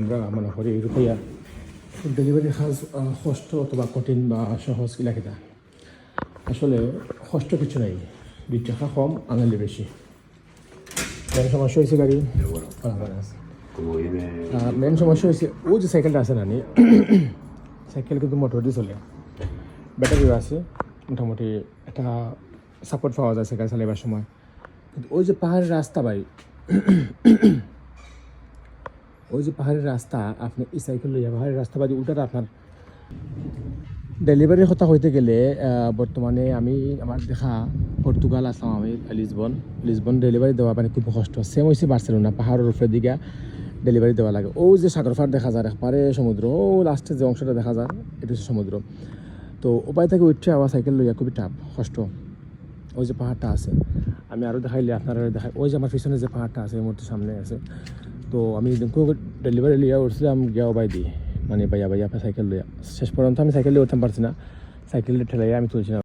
আমরা মনে করি রুপাইয়া ডেলিভারি কাজ কষ্ট অথবা কঠিন বা সহজ কিলাকিতা আসলে কষ্ট কিছু নাই 2 টাকা কম আনলে বেশি মেন সমস্যা হয়েছে গাড়ি মেন সমস্যা হয়েছে ও যে সাইকেলটা আছে না সাইকেল কিন্তু মোটর দিয়ে চলে ব্যাটারিও আছে মোটামুটি একটা সাপোর্ট পাওয়া যায় সাইকেল চালাবার সময় কিন্তু ওই যে পাহাড়ের রাস্তা ভাই ওই যে পাহাড়ের রাস্তা আপনি এই সাইকেল লইয়া পাহাড়ের রাস্তা বাজে উল্টাটা আপনার ডেলিভারির কথা হইতে গেলে বর্তমানে আমি আমার দেখা পর্তুগাল আসলাম আমি লিসবন ডেলিভারি দেওয়া মানে খুব কষ্ট সেম হয়েছে বার্সেলোনা পাহাড়ের উপরে দিকে ডেলিভারি দেওয়া লাগে ও যে সাগরপাড় দেখা যায় একবারে সমুদ্র ও লাস্টের যে অংশটা দেখা যায় এটা হচ্ছে সমুদ্র তো উপায় থেকে উঠছে আবার সাইকেল লইয়া খুবই টাফ কষ্ট ওই যে পাহাড়টা আছে আমি আরও দেখাইলে আপনারা দেখাই ওই যে আমার পিছনে যে পাহাড়টা আছে এই মুহূর্তে সামনে আছে তো আমি ডেলিভারি লিয়া উঠছিলাম গিয়াও বাই দিয়ে মানে বাইয়া সাইকেল লইয়া শেষ পর্যন্ত আমি সাইকেল লিয়ে উঠতে পারছি না সাইকেল ঠেলাইয়া আমি তুলছি না